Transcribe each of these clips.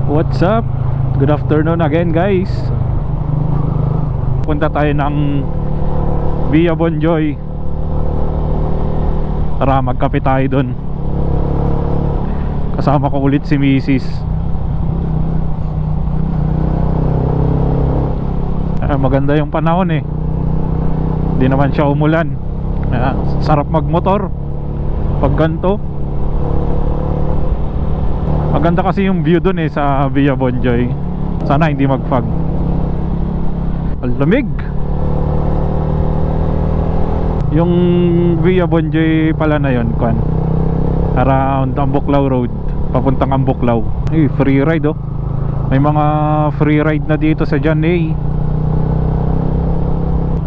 What's up? Good afternoon again, guys. Punta tayo ng Via Bonjoy para magkape tayo dun. Kasama ko ulit si Mrs. Maganda yung panahon eh. Hindi naman siya umulan. Sarap magmotor pag ganito. Maganda kasi yung view dun eh sa Via Bonjoy. Sana hindi mag-fog. Ang lamig. Yung Via Bonjoy pala na yun, around Ambuklaw Road, papuntang Ambuklaw. Free ride oh. May mga free ride na dito sa John A.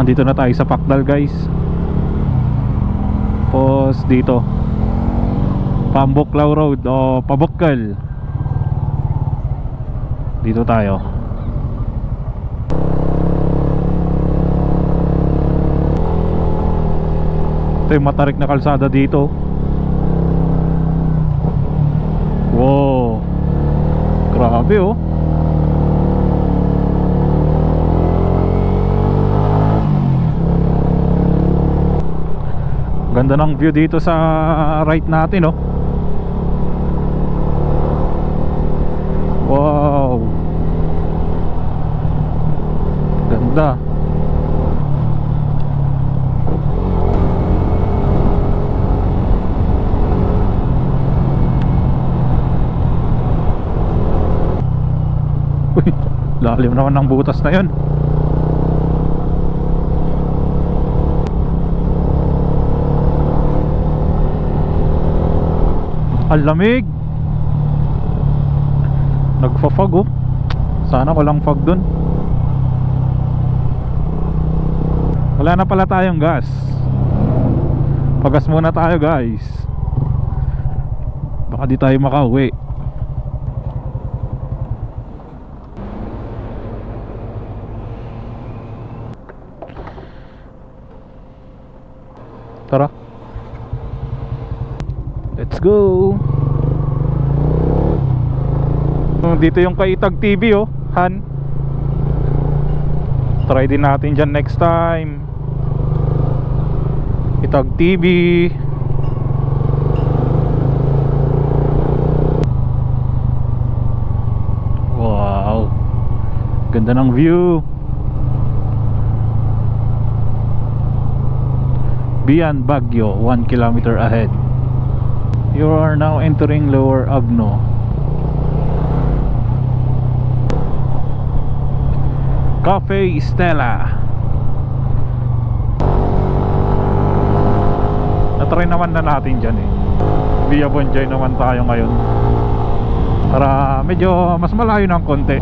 Andito na tayo sa Pakdal, guys. Tapos dito Ambuklaw Road o Pabukal. Dito tayo. Ito yung matarik na kalsada dito. Wow, grabe oh. Ganda ng view dito sa right natin oh. Wow, ganda. Uy, lalim naman ng butas na yun. Ang lamig. Nagfa-fog oh. Sana walang fog dun. Wala na pala tayong gas. Pagas muna tayo, guys. Baka di tayo makauwi. Tara, let's go. Dito yung Kaitag TV oh, Han. Try din natin dyan next time. Kaitag TV. Wow, ganda ng view. Beyond Baguio, 1 kilometer ahead. You are now entering Lower Agno. Cafe Stella. Natry naman na natin dyan eh. Via Bonjoy naman tayo ngayon, para medyo mas malayo ng konti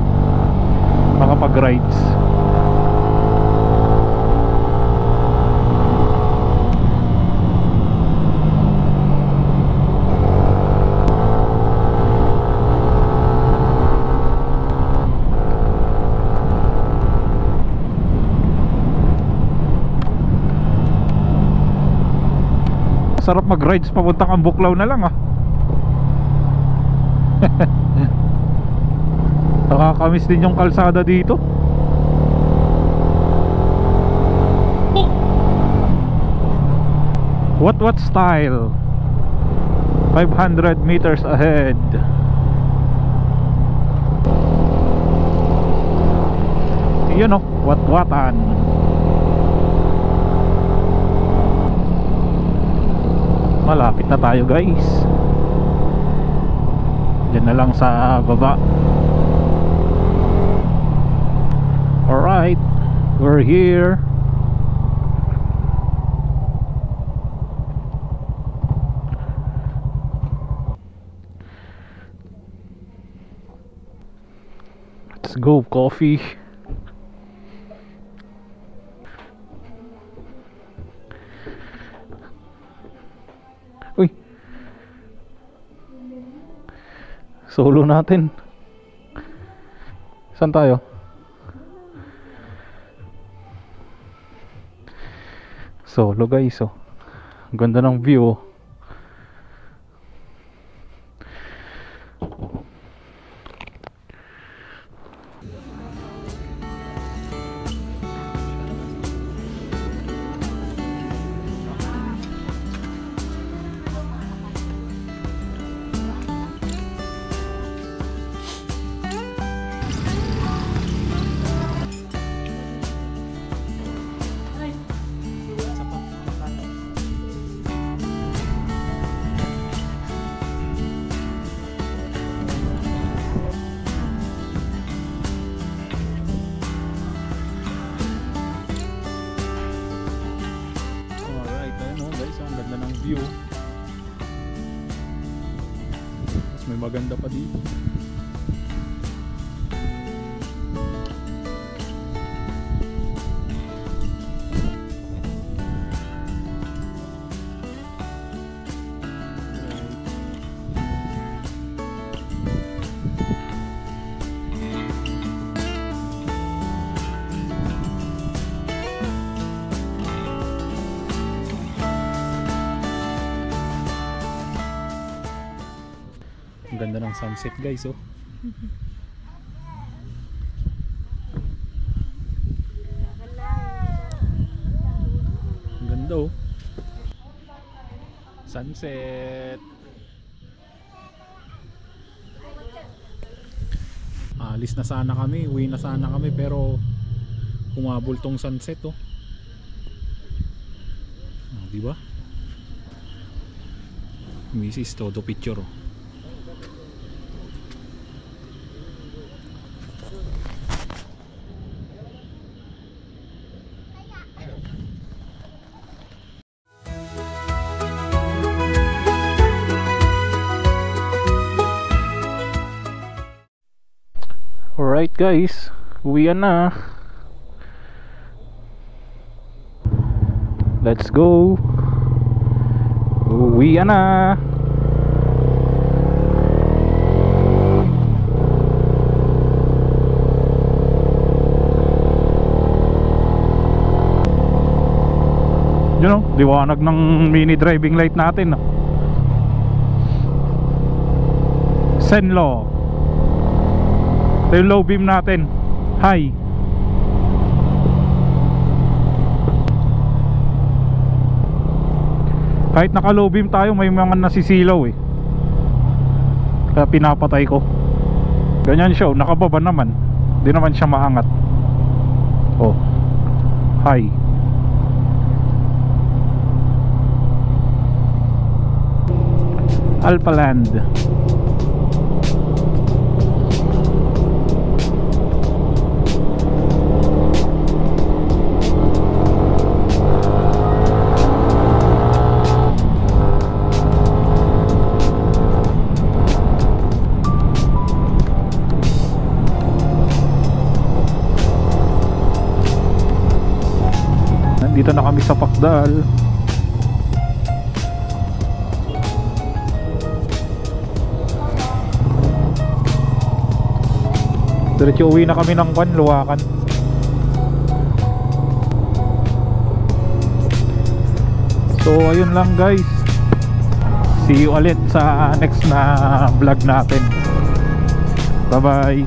makapag-rides. Sarap mag-rides papuntang Ambuklaw na lang ah. Nakakamiss din yung kalsada dito. What style. 500 meters ahead. Yun oh, Watwatan. Malapit na tayo, guys. Diyan na lang sa baba. Alright, we're here. Let's go, coffee. Uy, solo natin. Saan tayo? Solo, guys oh. Ganda ng view oh. maganda pa dito. Ang ganda ng sunset guys, oh. Ang ganda, oh. Sunset. Alis na sana kami, uwi na sana kami, pero humabol tong sunset, oh. Di ba? Mrs. Todo picture, oh. Alright guys, uwian na. Let's go. Uwian na. Yun know, liwanag ng mini driving light natin, no? Senlo. Ito yung low beam natin. High. Kahit naka low beam tayo, may mga nasisilaw eh. Kaya pinapatay ko. Ganyan siya, nakababa naman. Di naman siya maangat. Oh. High. Alphaland. Nandito na kami sa Pakdal. Diretso uwi na kami ng Luwakan. So ayun lang guys. See you ulit sa next na vlog natin. Bye bye.